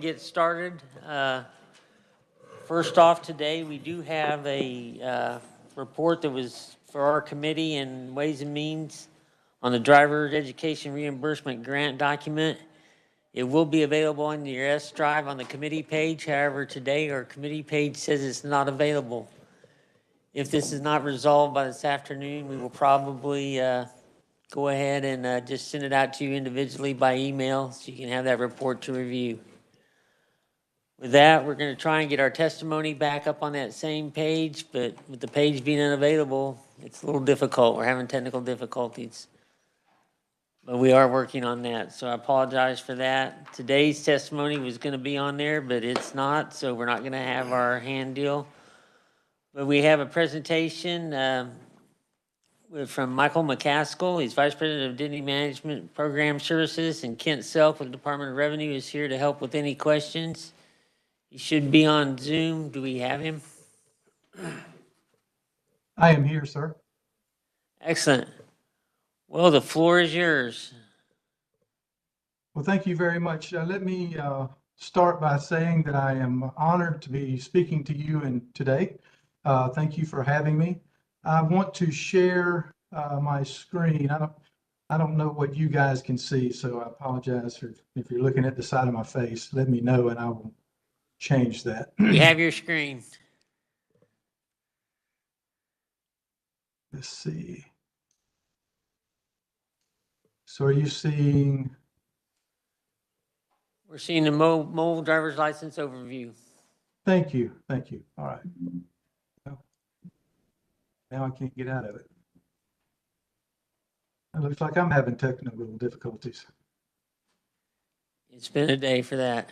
Get started. First off, today we do have a report that was for our committee and Ways and Means on the driver's education reimbursement grant document. It will be available on your S drive on the committee page. However, today our committee page says it's not available. If this is not resolved by this afternoon, we will probably go ahead and just send it out to you individually by email so you can have that report to review. With that, we're going to try and get our testimony back up on that same page, but with the page being unavailable, it's a little difficult. We're having technical difficulties. But we are working on that, so I apologize for that. Today's testimony was going to be on there, but it's not, so we're not going to have our hand deal. But we have a presentation from Michael McCaskill. He's Vice President of Identity Management Program Services, and Kent Self with the Department of Revenue is here to help with any questions. He should be on Zoom. Do we have him? I am here, sir. Excellent. Well, the floor is yours. Well, thank you very much. Let me start by saying that I am honored to be speaking to you today. Thank you for having me. I want to share my screen. I don't know what you guys can see, so I apologize if you're looking at the side of my face. Let me know and I will change that. We have your screen. Let's see. So are you seeing? We're seeing the mobile driver's license overview. Thank you. Thank you. All right. Now I can't get out of it. It looks like I'm having technical difficulties. It's been a day for that.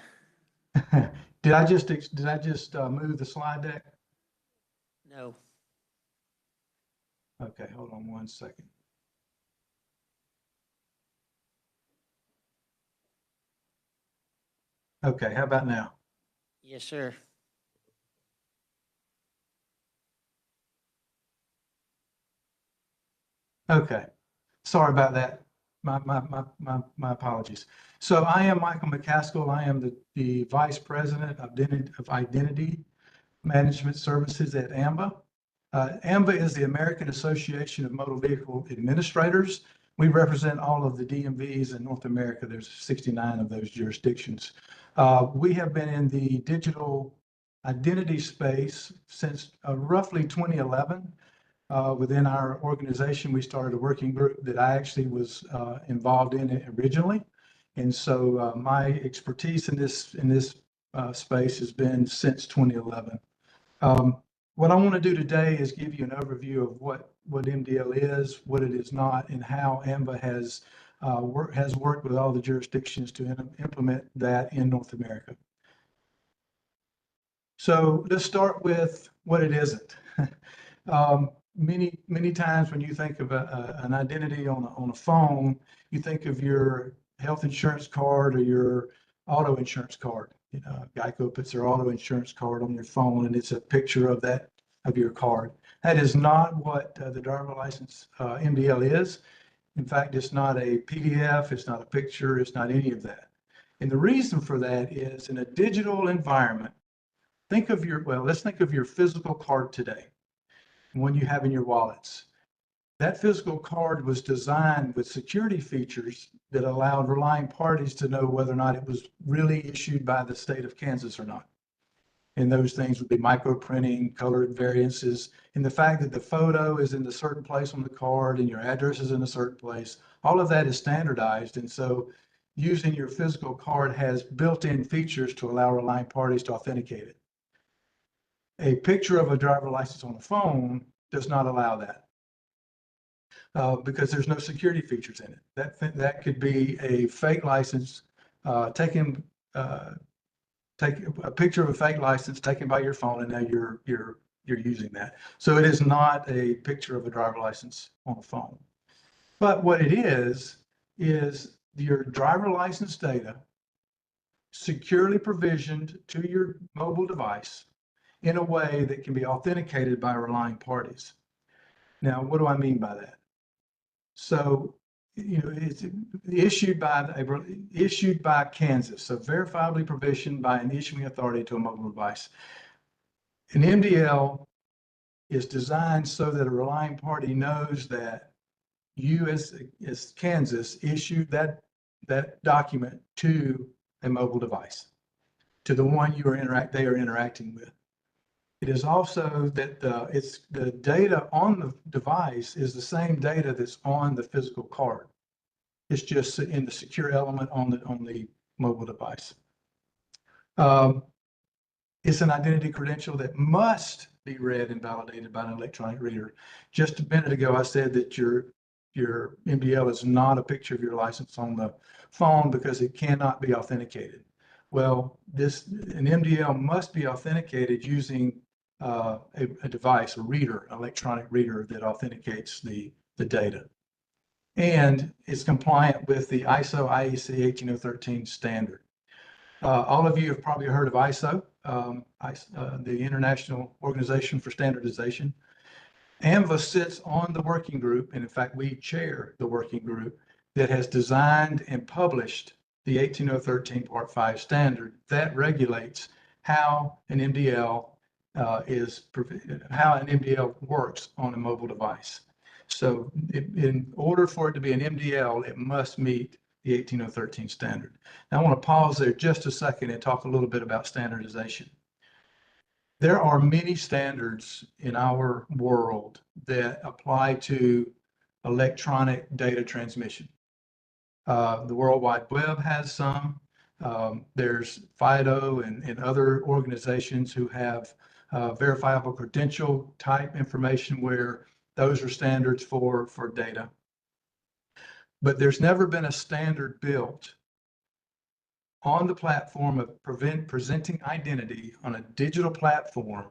Did I just move the slide deck? No. Okay, hold on one second. Okay, how about now? Yes, sir. Okay, sorry about that. My apologies. So I am Michael McCaskill. I am the Vice President of Identity Management Services at AMBA. AMBA is the American Association of Motor Vehicle Administrators. We represent all of the DMVs in North America. There's 69 of those jurisdictions. We have been in the digital identity space since roughly 2011. Within our organization, we started a working group that I actually was involved in it originally. And so my expertise in this space has been since 2011. What I want to do today is give you an overview of what MDL is, what it is not, and how AMBA has worked with all the jurisdictions to implement that in North America. So let's start with what it isn't. Many times when you think of an identity on a phone, you think of your health insurance card or your auto insurance card. You know, Geico puts their auto insurance card on your phone, and it's a picture of your card. That is not what the driver license MDL is. In fact, it's not a PDF. It's not a picture. It's not any of that. And the reason for that is in a digital environment. Let's think of your physical card today, one you have in your wallets. That physical card was designed with security features that allowed relying parties to know whether or not it was really issued by the state of Kansas or not. And those things would be microprinting, colored variances, and the fact that the photo is in a certain place on the card and your address is in a certain place. All of that is standardized. And so using your physical card has built-in features to allow relying parties to authenticate it. A picture of a driver license on a phone does not allow that. Because there's no security features in it. That could be a fake license, take a picture of a fake license taken by your phone, and now you're using that. So it is not a picture of a driver license on a phone. But what it is your driver license data securely provisioned to your mobile device in a way that can be authenticated by relying parties. Now, what do I mean by that? So it's issued by Kansas, so verifiably provisioned by an issuing authority to a mobile device. An MDL is designed so that a relying party knows that you as Kansas issued that document to a mobile device, to the one they are interacting with. It is also that the data on the device is the same data that's on the physical card. It's just in the secure element on the mobile device. It's an identity credential that must be read and validated by an electronic reader. Just a minute ago, I said that your MDL is not a picture of your license on the phone because it cannot be authenticated. Well, an MDL must be authenticated using a device, a reader, electronic reader that authenticates the data. And it's compliant with the ISO IEC 18013 standard. All of you have probably heard of ISO, the International Organization for Standardization. AMVA sits on the working group, and in fact, we chair the working group that has designed and published the 18013 Part 5 standard that regulates how an MDL works on a mobile device. So in order for it to be an MDL, it must meet the 18013 standard. Now I want to pause there just a second and talk a little bit about standardization. There are many standards in our world that apply to electronic data transmission. The World Wide Web has some. There's FIDO and other organizations who have verifiable credential type information where those are standards for data. But there's never been a standard built on the platform of presenting identity on a digital platform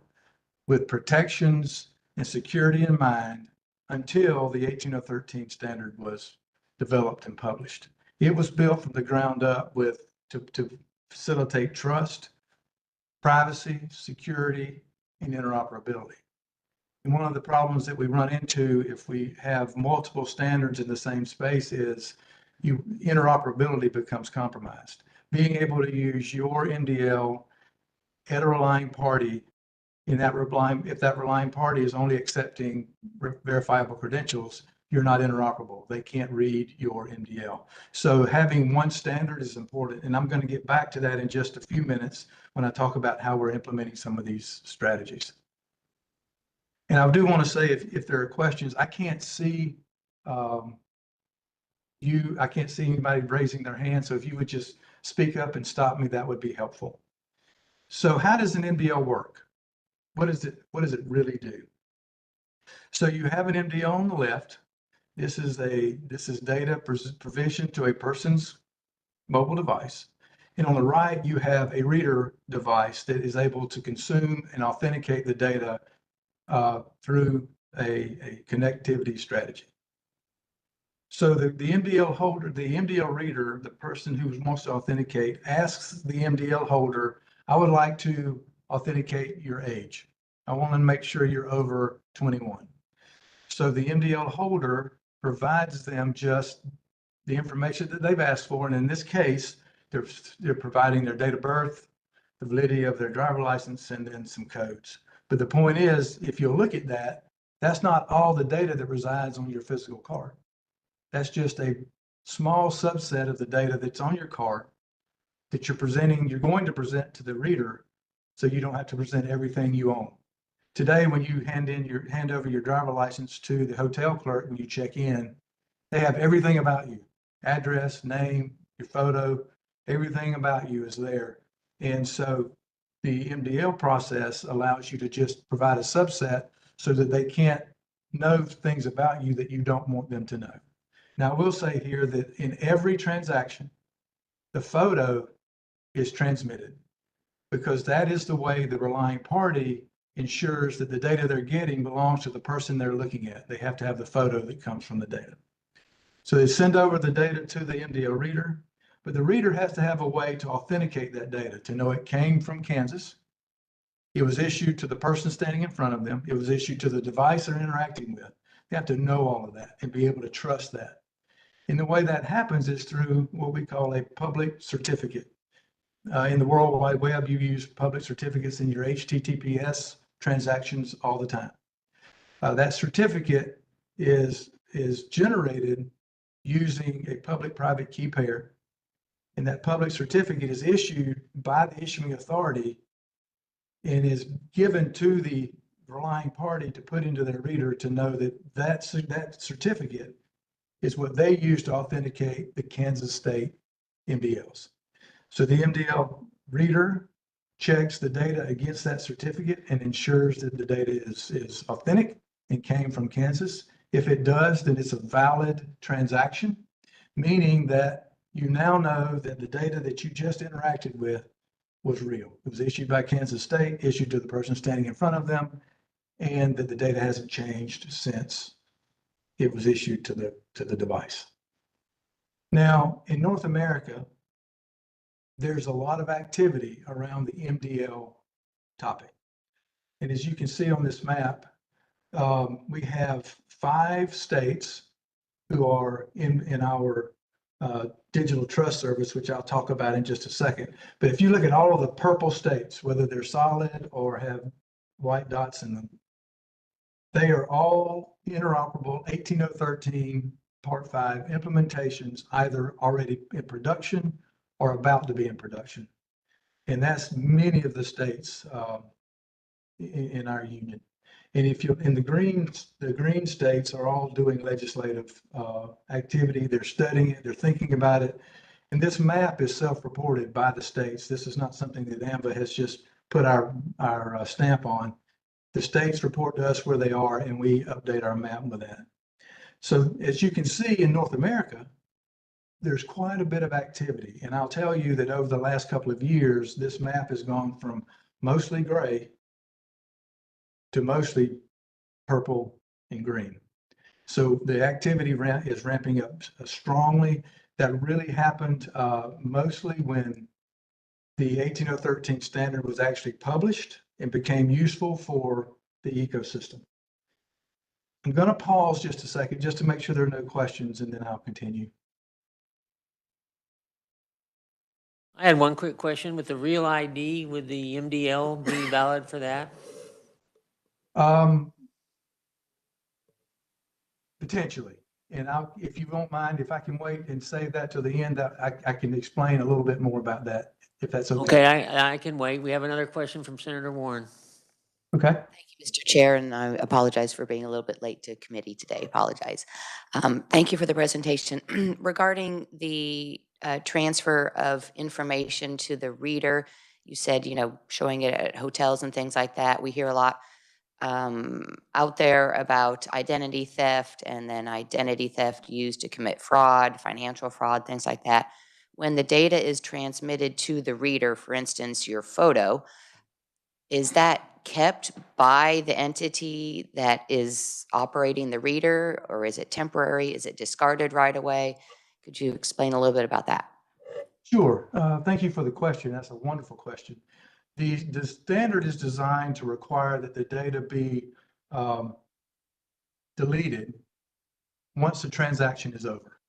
with protections and security in mind until the 18013 standard was developed and published. It was built from the ground up to facilitate trust, privacy, security, and interoperability. And one of the problems that we run into if we have multiple standards in the same space is interoperability becomes compromised. Being able to use your MDL at a relying party, if that relying party is only accepting verifiable credentials, you're not interoperable. They can't read your MDL. So having one standard is important. And I'm going to get back to that in just a few minutes when I talk about how we're implementing some of these strategies. And I do want to say, if there are questions, I can't see I can't see anybody raising their hand. So if you would just speak up and stop me, that would be helpful. So how does an MDL work? What does it really do? So you have an MDL on the left. This is data provisioned to a person's mobile device. And on the right, you have a reader device that is able to consume and authenticate the data through a connectivity strategy. So the MDL holder, the MDL reader, the person who wants to authenticate, asks the MDL holder, I would like to authenticate your age. I want to make sure you're over 21. So the MDL holder provides them just the information that they've asked for. And in this case, they're providing their date of birth, the validity of their driver license, and then some codes. But the point is, if you look at that, that's not all the data that resides on your physical card. That's just a small subset of the data that's on your card that you're going to present to the reader, so you don't have to present everything you own. Today, when you hand over your driver license to the hotel clerk when you check in, they have everything about you: address, name, your photo, everything about you is there. And so the MDL process allows you to just provide a subset so that they can't know things about you that you don't want them to know. Now, I will say here that in every transaction, the photo is transmitted, because that is the way the relying party ensures that the data they're getting belongs to the person they're looking at. They have to have the photo that comes from the data. So they send over the data to the MDL reader, but the reader has to have a way to authenticate that data, to know it came from Kansas. It was issued to the person standing in front of them. It was issued to the device they're interacting with. They have to know all of that and be able to trust that. And the way that happens is through what we call a public certificate. In the World Wide Web, you use public certificates in your HTTPS transactions all the time. That certificate is generated using a public-private key pair, and that public certificate is issued by the issuing authority and is given to the relying party to put into their reader to know that that certificate is what they use to authenticate the Kansas State MDLs. So the MDL reader checks the data against that certificate and ensures that the data is authentic and came from Kansas. If it does, then it's a valid transaction, meaning that you now know that the data that you just interacted with was real. It was issued by Kansas State, issued to the person standing in front of them, and that the data hasn't changed since it was issued to the device. Now, in North America, there's a lot of activity around the MDL topic. And as you can see on this map, we have 5 states who are in our digital trust service, which I'll talk about in just a second. But if you look at all of the purple states, whether they're solid or have white dots in them, they are all interoperable 18013 Part 5 implementations, either already in production or about to be in production. And that's many of the states in our union. And if you're in the green states are all doing legislative activity. They're studying it, they're thinking about it. And this map is self-reported by the states. This is not something that AMVA has just put our stamp on. The states report to us where they are, and we update our map with that. So as you can see in North America, there's quite a bit of activity. And I'll tell you that over the last couple of years, this map has gone from mostly gray to mostly purple and green. So the activity is ramping up strongly. That really happened mostly when the 18013 standard was actually published and became useful for the ecosystem. I'm going to pause just a second just to make sure there are no questions, and then I'll continue. I had one quick question. With the real ID, would the MDL be valid for that? Potentially. And if you won't mind, if I can wait and save that to the end, I can explain a little bit more about that, if that's okay. Okay, I can wait. We have another question from Senator Warren. Okay. Thank you, Mr. Chair, and I apologize for being a little bit late to committee today. Apologize. Thank you for the presentation. Regarding the transfer of information to the reader, you said, showing it at hotels and things like that. We hear a lot out there about identity theft, and then identity theft used to commit fraud, financial fraud, things like that. When the data is transmitted to the reader, for instance, your photo, is that kept by the entity that is operating the reader, or is it temporary? Is it discarded right away? Could you explain a little bit about that? Sure. Thank you for the question. That's a wonderful question. The standard is designed to require that the data be deleted once the transaction is over.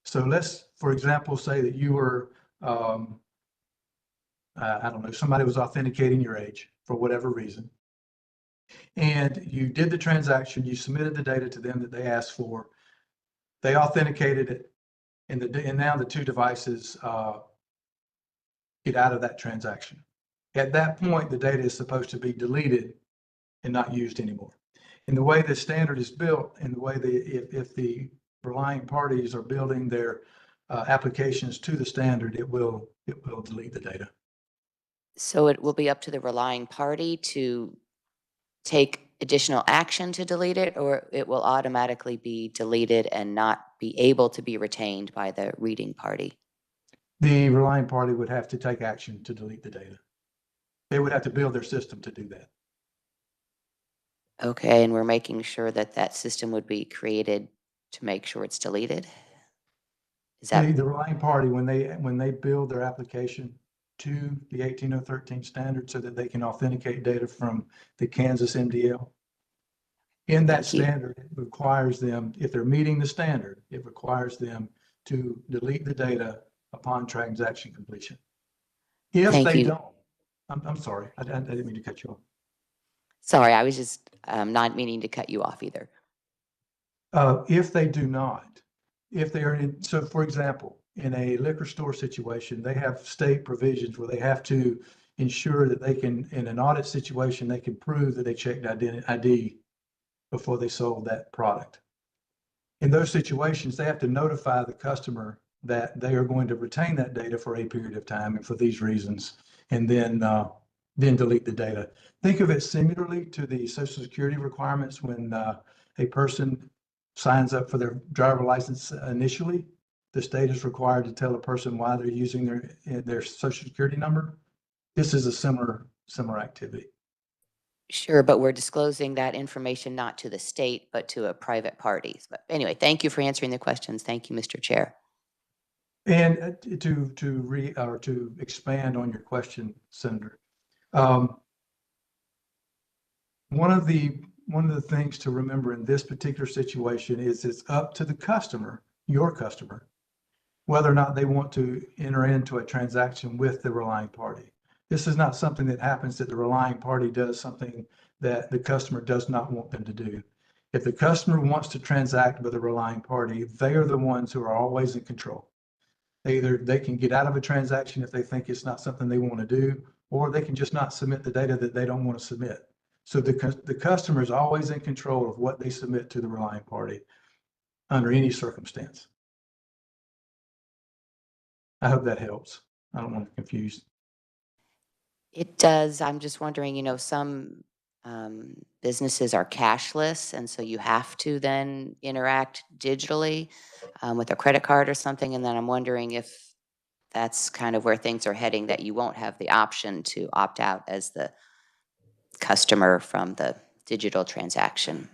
So let's, for example, say that you were, I don't know, somebody was authenticating your age for whatever reason. And you did the transaction, you submitted the data to them that they asked for. They authenticated it, and now the 2 devices get out of that transaction. At that point, the data is supposed to be deleted and not used anymore. And the way the standard is built, and the way if the relying parties are building their applications to the standard, it will delete the data. So it will be up to the relying party to take additional action to delete it, or it will automatically be deleted and not be able to be retained by the reading party? The relying party would have to take action to delete the data. They would have to build their system to do that. Okay, and we're making sure that that system would be created to make sure it's deleted? Is that The relying party, when they build their application to the 18013 standard so that they can authenticate data from the Kansas MDL, In that Thank you. standard, it requires them, if they're meeting the standard, it requires them to delete the data upon transaction completion. If Thank they you. don't, I'm sorry, I didn't mean to cut you off. Sorry, I was just not meaning to cut you off either. If they do not, if they are in, so for example, in a liquor store situation, they have state provisions where they have to ensure that they can, in an audit situation, they can prove that they checked ID before they sold that product. In those situations, they have to notify the customer that they are going to retain that data for a period of time and for these reasons, and then delete the data. Think of it similarly to the Social Security requirements when a person signs up for their driver license initially. The state is required to tell a person why they're using their Social Security number. This is a similar activity. Sure, but we're disclosing that information not to the state, but to a private party. But anyway, thank you for answering the questions. Thank you, Mr. Chair. And to expand on your question, Senator, one of the things to remember in this particular situation is it's up to the customer, your customer, whether or not they want to enter into a transaction with the relying party. This is not something that happens that the relying party does something that the customer does not want them to do. If the customer wants to transact with a relying party, they are the ones who are always in control. Either they can get out of a transaction if they think it's not something they want to do, or they can just not submit the data that they don't want to submit. So the customer is always in control of what they submit to the relying party under any circumstance. I hope that helps. I don't want to confuse. It does. I'm just wondering, some businesses are cashless, and so you have to then interact digitally with a credit card or something. And then I'm wondering if that's kind of where things are heading, that you won't have the option to opt out as the customer from the digital transaction.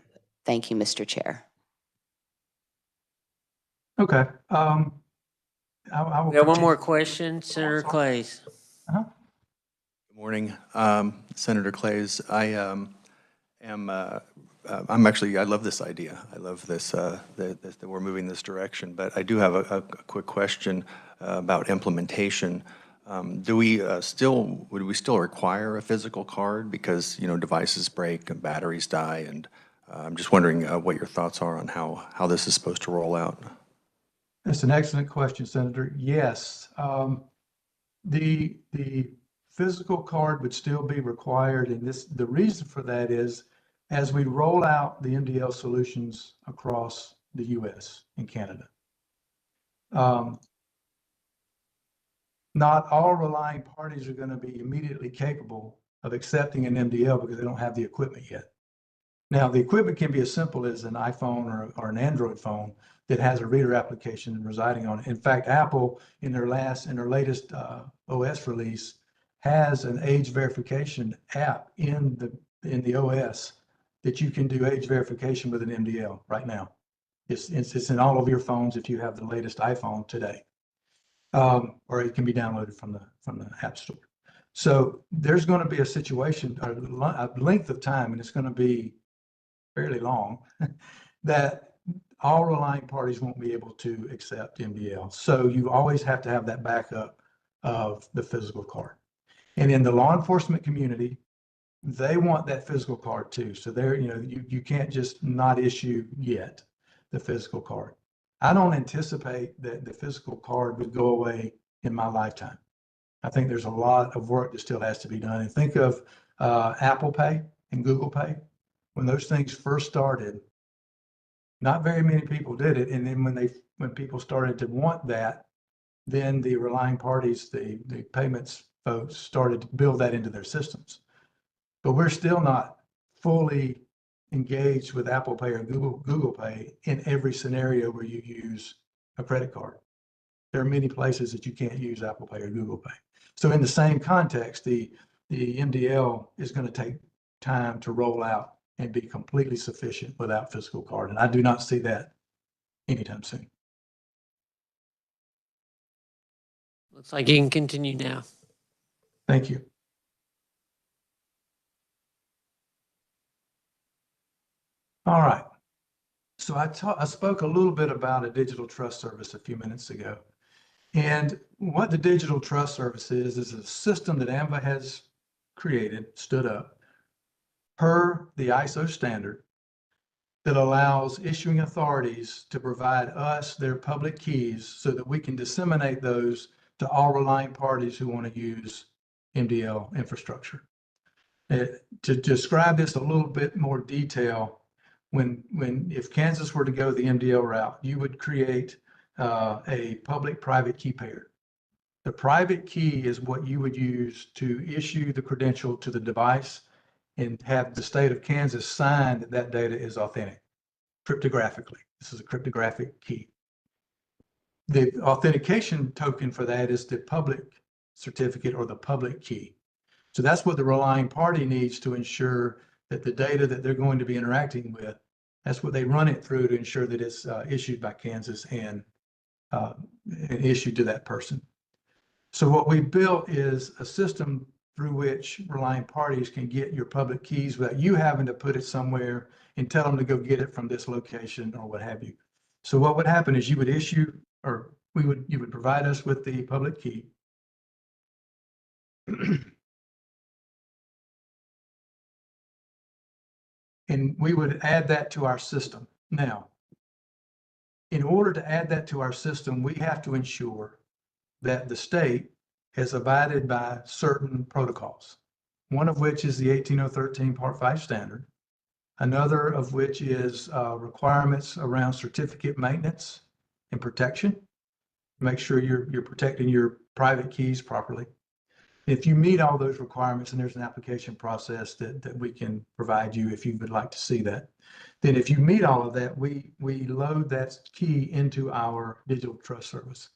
Thank you, Mr. Chair. Okay. I will We have one more continue. question, Senator Clays. Uh-huh. Good morning, Senator Clays. I'm actually, I love this idea. I love this, that we're moving this direction, but I do have a quick question about implementation. Would we still require a physical card because, devices break and batteries die? And I'm just wondering what your thoughts are on how this is supposed to roll out. That's an excellent question, Senator. Yes, the physical card would still be required, and the reason for that is as we roll out the MDL solutions across the U.S. and Canada, not all relying parties are going to be immediately capable of accepting an MDL because they don't have the equipment yet. Now, the equipment can be as simple as an iPhone or an Android phone that has a reader application residing on it. In fact, Apple, in their latest OS release, has an age verification app in the OS that you can do age verification with an MDL right now. It's in all of your phones if you have the latest iPhone today, or it can be downloaded from the App Store. So there's going to be a situation, a length of time, and it's going to be fairly long, that all relying parties won't be able to accept MDL. So you always have to have that backup of the physical card. And in the law enforcement community, they want that physical card too. So you can't just not issue yet the physical card. I don't anticipate that the physical card would go away in my lifetime. I think there's a lot of work that still has to be done. And think of Apple Pay and Google Pay. When those things first started, not very many people did it. And then when people started to want that, then the relying parties, the payments folks started to build that into their systems. But we're still not fully engaged with Apple Pay or Google Pay in every scenario where you use a credit card. There are many places that you can't use Apple Pay or Google Pay. So in the same context, the MDL is going to take time to roll out and be completely sufficient without physical card. And I do not see that anytime soon. Looks like you can continue now. Thank you. All right. So I spoke a little bit about a digital trust service a few minutes ago. And what the digital trust service is a system that AMVA has created, stood up, per the ISO standard, that allows issuing authorities to provide us their public keys so that we can disseminate those to all relying parties who want to use MDL infrastructure. To describe this a little bit more detail, if Kansas were to go the MDL route, you would create a public-private key pair. The private key is what you would use to issue the credential to the device and have the state of Kansas sign that that data is authentic cryptographically. This is a cryptographic key. The authentication token for that is the public certificate or the public key. So that's what the relying party needs to ensure that the data that they're going to be interacting with, that's what they run it through to ensure that it's issued by Kansas and issued to that person. So what we built is a system through which relying parties can get your public keys without you having to put it somewhere and tell them to go get it from this location or what have you. So what would happen is you would issue, or you would provide us with the public key. And we would add that to our system. Now, in order to add that to our system, we have to ensure that the state has abided by certain protocols, one of which is the 18013 Part 5 standard, another of which is requirements around certificate maintenance and protection. Make sure you're protecting your private keys properly. If you meet all those requirements, and there's an application process that we can provide you if you would like to see that, then if you meet all of that, we load that key into our digital trust service.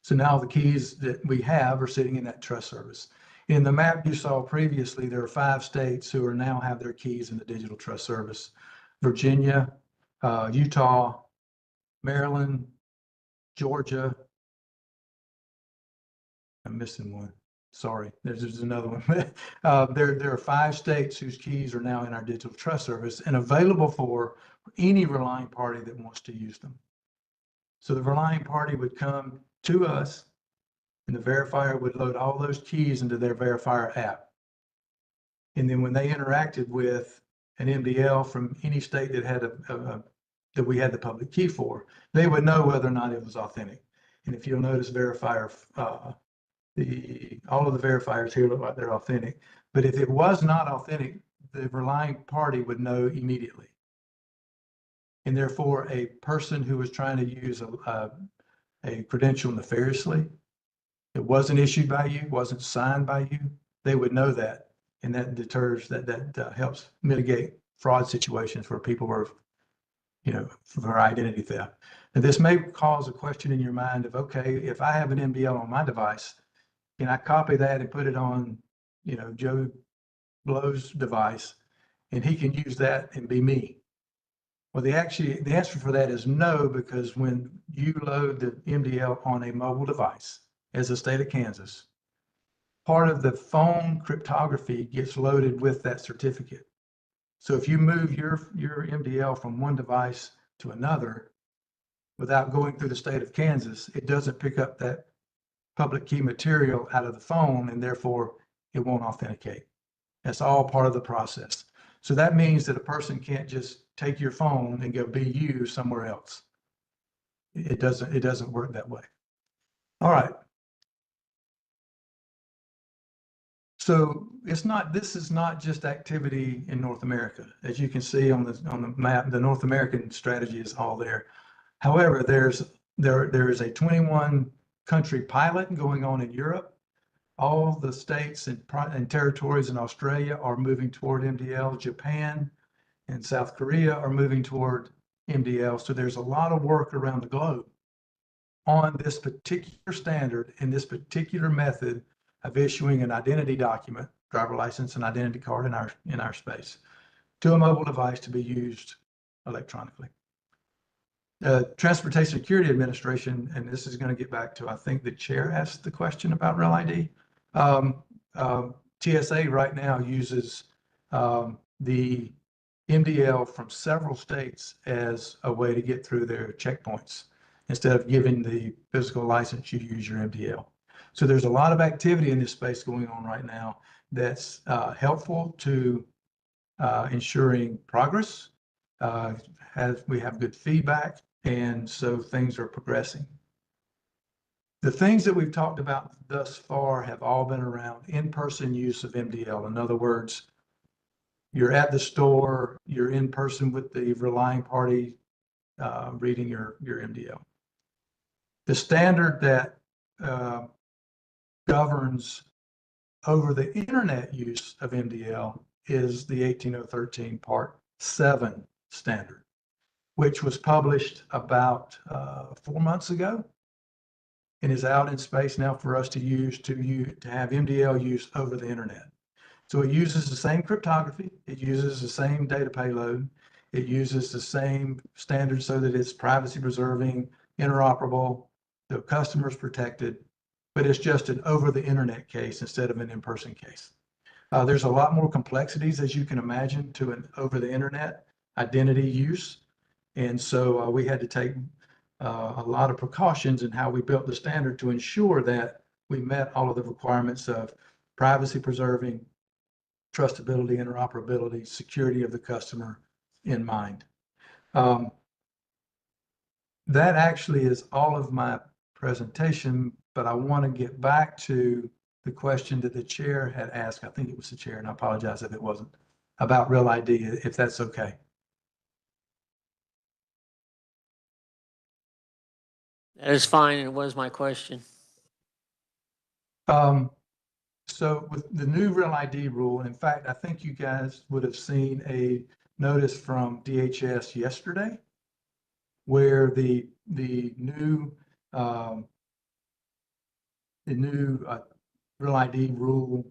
So now the keys that we have are sitting in that trust service. In the map you saw previously, there are 5 states who are now have their keys in the digital trust service: Virginia, Utah, Maryland, Georgia. I'm missing one. Sorry, there's another one. There are 5 states whose keys are now in our digital trust service and available for any relying party that wants to use them. So the relying party would come to us, and the verifier would load all those keys into their verifier app. And then when they interacted with an MDL from any state that had that we had the public key for, they would know whether or not it was authentic. And if you'll notice, verifier, all of the verifiers here look like they're authentic. But if it was not authentic, the relying party would know immediately. And therefore, a person who was trying to use a credential nefariously, it wasn't issued by you, wasn't signed by you, they would know that. And that deters, that helps mitigate fraud situations where people are, for identity theft. And this may cause a question in your mind of, okay, if I have an MDL on my device, can I copy that and put it on, Joe Blow's device, and he can use that and be me? Well, the answer for that is no, because when you load the MDL on a mobile device, as the state of Kansas, part of the phone cryptography gets loaded with that certificate. So if you move your MDL from one device to another without going through the state of Kansas, it doesn't pick up that public key material out of the phone, and therefore it won't authenticate. That's all part of the process. So that means that a person can't just take your phone and go be you somewhere else. It doesn't work that way. All right. So this is not just activity in North America. As you can see on the map, the North American strategy is all there. However, there is a 21 country pilot going on in Europe. All the states and territories in Australia are moving toward MDL. Japan and South Korea are moving toward MDL. So there's a lot of work around the globe on this particular standard and this particular method of issuing an identity document, driver license and identity card in our space, to a mobile device to be used electronically. Transportation Security Administration, and this is going to get back to, I think the chair asked the question about Real ID. TSA right now uses the MDL from several states as a way to get through their checkpoints instead of giving the physical license, you use your MDL. So there's a lot of activity in this space going on right now that's helpful to ensuring progress. We have good feedback, and so things are progressing. The things that we've talked about thus far have all been around in-person use of MDL. In other words, you're at the store, you're in person with the relying party, reading your MDL. The standard that governs over the internet use of MDL is the 18013 Part 7 standard, which was published about 4 months ago and is out in space now for us to use to have MDL use over the internet. So it uses the same cryptography, it uses the same data payload, it uses the same standards so that it's privacy preserving, interoperable, the customer's protected, but it's just an over the internet case instead of an in-person case. There's a lot more complexities, as you can imagine, to an over the internet identity use. And so we had to take a lot of precautions in how we built the standard to ensure that we met all of the requirements of privacy preserving, trustability, interoperability, security of the customer in mind. That actually is all of my presentation, but I want to get back to the question that the chair had asked. I think it was the chair, and I apologize if it wasn't, about Real ID, if that's okay. That is fine. It was my question. So with the new Real ID rule, in fact, I think you guys would have seen a notice from DHS yesterday where the new Real ID rule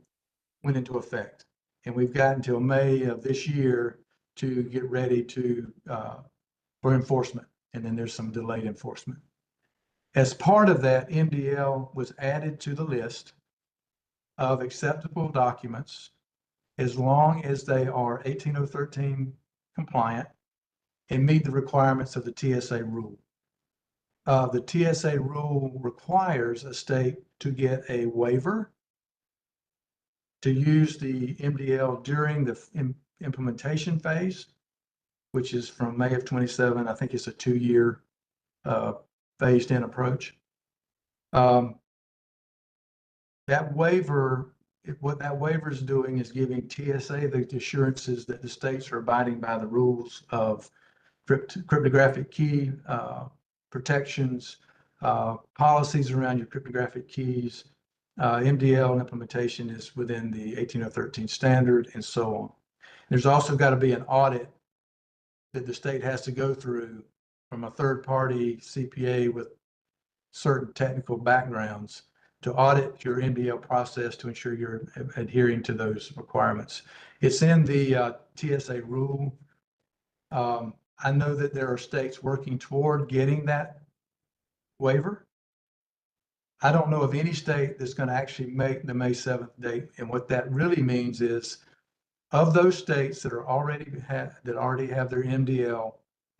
went into effect. And we've got until May of this year to get ready to for enforcement. And then there's some delayed enforcement. As part of that, MDL was added to the list of acceptable documents as long as they are 18013 compliant and meet the requirements of the TSA rule. The TSA rule requires a state to get a waiver to use the MDL during the implementation phase, which is from May of 27. I think it's a 2-year phased in approach. That waiver, what that waiver is doing is giving TSA the assurances that the states are abiding by the rules of cryptographic key protections, policies around your cryptographic keys, MDL implementation is within the 18013 standard, and so on. There's also got to be an audit that the state has to go through from a third-party CPA with certain technical backgrounds to audit your MDL process to ensure you're adhering to those requirements. It's in the TSA rule. I know that there are states working toward getting that waiver. I don't know of any state that's going to actually make the May 7th date. And what that really means is, of those states that are already have their MDL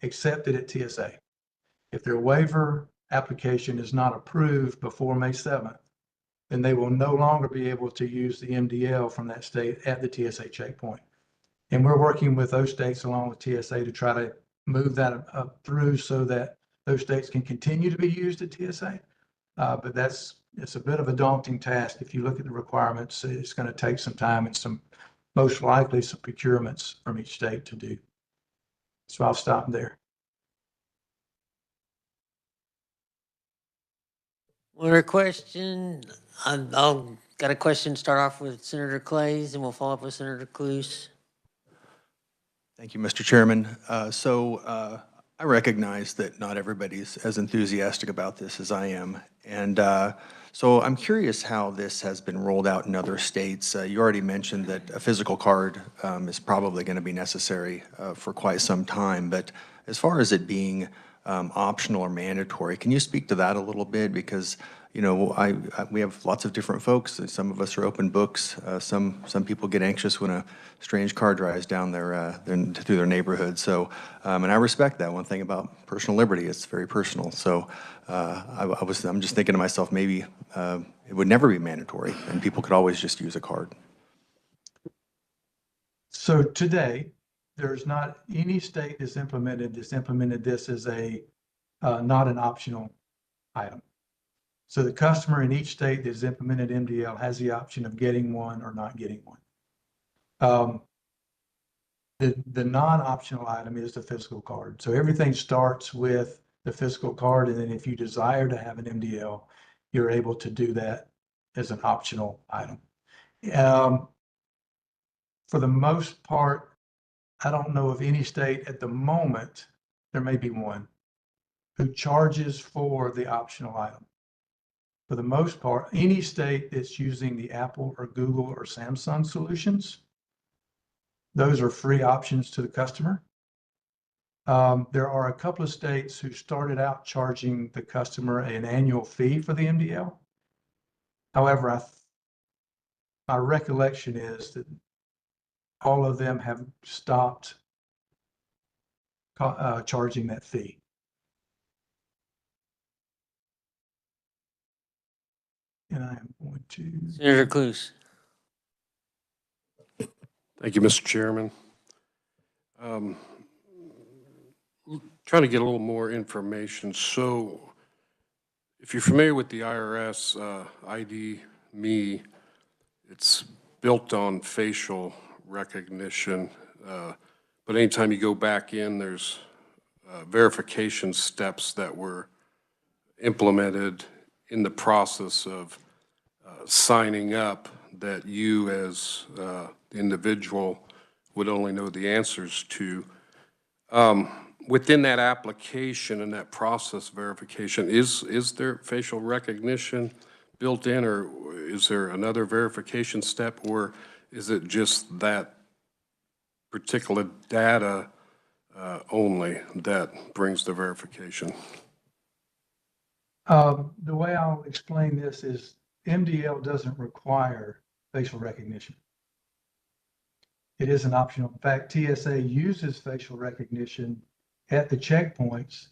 accepted at TSA, if their waiver application is not approved before May 7th, then they will no longer be able to use the MDL from that state at the TSA checkpoint. And we're working with those states along with TSA to try to move that up through so that those states can continue to be used at TSA. But it's a bit of a daunting task. If you look at the requirements, it's going to take some time and most likely some procurements from each state to do. So I'll stop there. Other question? I'll got a question. Start off with Senator Clays, and we'll follow up with Senator Cluse. Thank you, Mr. Chairman. I recognize that not everybody's as enthusiastic about this as I am. And so I'm curious how this has been rolled out in other states. You already mentioned that a physical card is probably going to be necessary for quite some time. But as far as it being optional or mandatory. Can you speak to that a little bit? Because, you know, we have lots of different folks. Some of us are open books. Some people get anxious when a strange car drives down through their neighborhood. So, and I respect that. One thing about personal liberty, it's very personal. So, I'm just thinking to myself, maybe it would never be mandatory, and people could always just use a card. So today, there's not any state that's implemented this as a not an optional item. So the customer in each state that has implemented MDL has the option of getting one or not getting one. The non-optional item is the physical card. So everything starts with the physical card, and then if you desire to have an MDL, you're able to do that as an optional item. For the most part, I don't know of any state at the moment, there may be one, who charges for the optional item. For the most part, any state that's using the Apple or Google or Samsung solutions, those are free options to the customer. There are a couple of states who started out charging the customer an annual fee for the MDL. However, my recollection is that all of them have stopped charging that fee. And I am going to. Senator Cluse. Thank you, Mr. Chairman. Trying to get a little more information. So if you're familiar with the IRS ID Me, it's built on facial recognition. But anytime you go back in, there's verification steps that were implemented in the process of signing up that you as the individual would only know the answers to. Within that application and that process verification, is there facial recognition built in, or is there another verification step, or is it just that particular data only that brings the verification? The way I'll explain this is MDL doesn't require facial recognition. It is an optional. In fact, TSA uses facial recognition at the checkpoints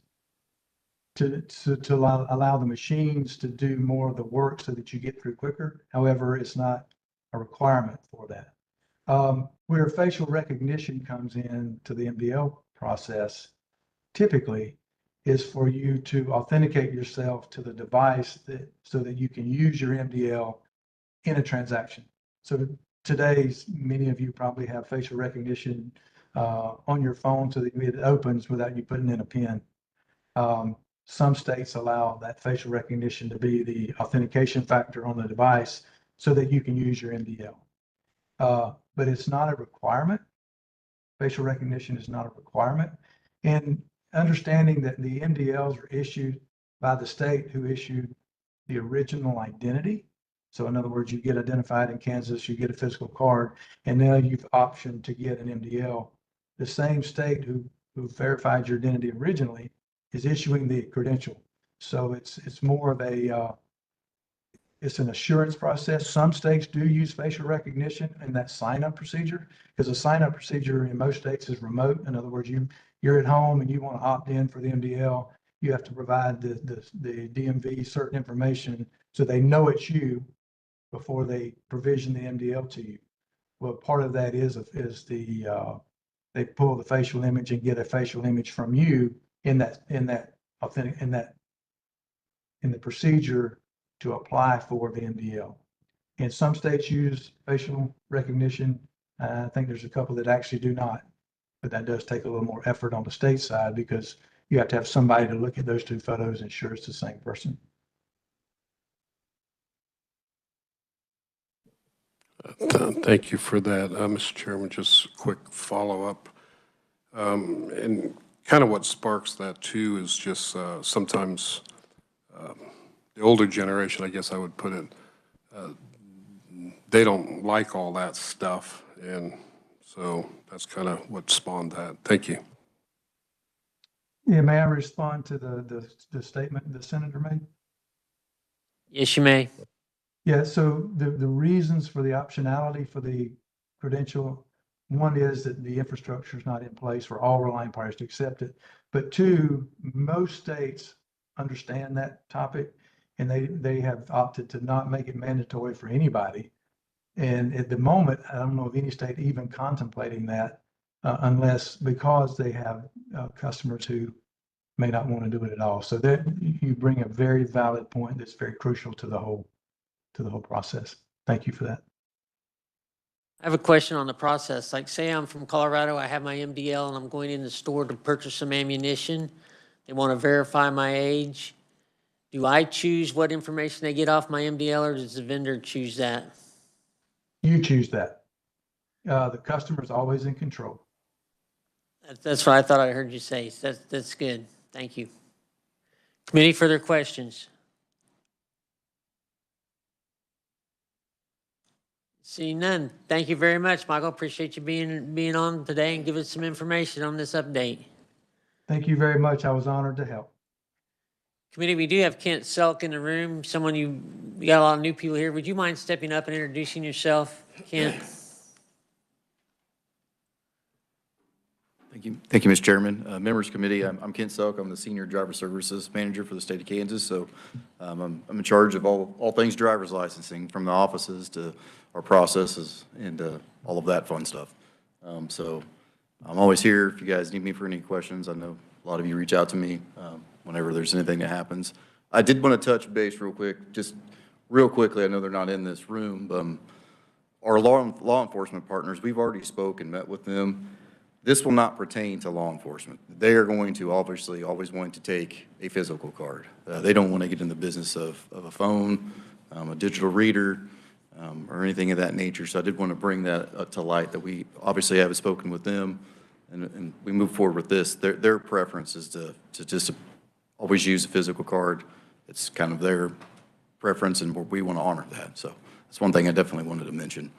to allow the machines to do more of the work so that you get through quicker. However, it's not a requirement for that. Where facial recognition comes in to the MDL process, typically, is for you to authenticate yourself to the device so that you can use your MDL in a transaction. So today's, many of you probably have facial recognition on your phone so that it opens without you putting in a PIN. Some states allow that facial recognition to be the authentication factor on the device so that you can use your MDL. But it's not a requirement. Facial recognition is not a requirement. And understanding that the MDLs are issued by the state who issued the original identity. So in other words, you get identified in Kansas, you get a physical card, and now you've optioned to get an MDL. The same state who verified your identity originally is issuing the credential. So it's more of a, it's an assurance process. Some states do use facial recognition in that sign-up procedure, because the sign-up procedure in most states is remote. In other words, you're at home and you want to opt in for the MDL, you have to provide the DMV certain information so they know it's you before they provision the MDL to you. Well, part of that is they pull the facial image and get a facial image from you in the procedure to apply for the MDL. And some states use facial recognition. I think there's a couple that actually do not, but that does take a little more effort on the state side because you have to have somebody to look at those two photos and ensure it's the same person. Thank you for that, Mr. Chairman. Just a quick follow-up. And kind of what sparks that too is just sometimes the older generation, I guess I would put it, they don't like all that stuff. And, So that's kind of what spawned that. Thank you. Yeah, may I respond to the statement the senator made? Yes, you may. Yeah, so the reasons for the optionality for the credential, one is that the infrastructure is not in place for all relying parties to accept it. But two, most states understand that topic and they have opted to not make it mandatory for anybody. And at the moment, I don't know of any state even contemplating that unless because they have customers who may not want to do it at all. So that you bring a very valid point that's very crucial to the whole process. Thank you for that. I have a question on the process. Like, say I'm from Colorado, I have my MDL and I'm going in the store to purchase some ammunition. They want to verify my age. Do I choose what information they get off my MDL, or does the vendor choose that? You choose that. The customer is always in control. That's what I thought I heard you say. That's good. Thank you. Committee, further questions? Seeing none. Thank you very much, Michael. Appreciate you being on today and giving us some information on this update. Thank you very much. I was honored to help. Committee, we do have Kent Selk in the room. We got a lot of new people here. Would you mind stepping up and introducing yourself, Kent? Thank you, Mr. Chairman. Members Committee, I'm Kent Selk. I'm the Senior Driver Services Manager for the state of Kansas. So I'm in charge of all things driver's licensing, from the offices to our processes and all of that fun stuff. So I'm always here if you guys need me for any questions. I know a lot of you reach out to me whenever there's anything that happens. I did want to touch base real quick, just real quickly. I know they're not in this room, but our law enforcement partners, we've already spoken, met with them. This will not pertain to law enforcement. They are going to obviously always want to take a physical card. They don't want to get in the business of a phone, a digital reader, or anything of that nature. So I did want to bring that up to light, that we obviously have spoken with them and we move forward with this. Their preference is to just always use a physical card. It's kind of their preference and we want to honor that. So that's one thing I definitely wanted to mention.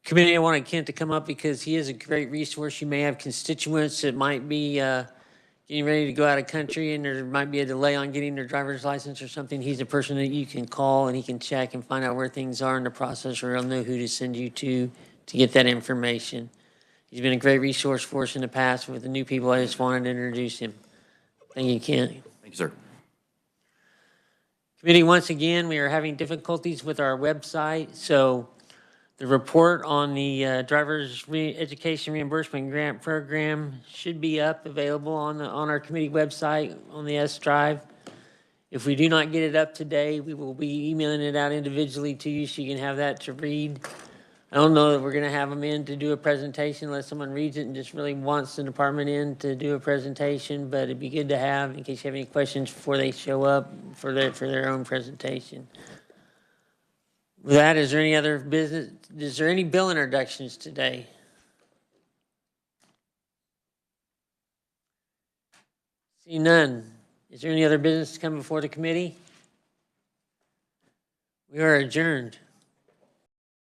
Committee, I wanted Kent to come up because he is a great resource. You may have constituents that might be getting ready to go out of country and there might be a delay on getting their driver's license or something. He's a person that you can call and he can check and find out where things are in the process, or he'll know who to send you to get that information. He's been a great resource for us in the past. With the new people, I just wanted to introduce him. Thank you, Kent. Thank you, sir. Committee, once again, we are having difficulties with our website, so the report on the driver's education reimbursement grant program should be available on our committee website on the S Drive. If we do not get it up today, we will be emailing it out individually to you so you can have that to read. I don't know that we're going to have them in to do a presentation unless someone reads it and just really wants the department in to do a presentation, but it'd be good to have in case you have any questions before they show up for their own presentation. With that, is there any other business? Is there any bill introductions today? See none. Is there any other business to come before the committee? We are adjourned.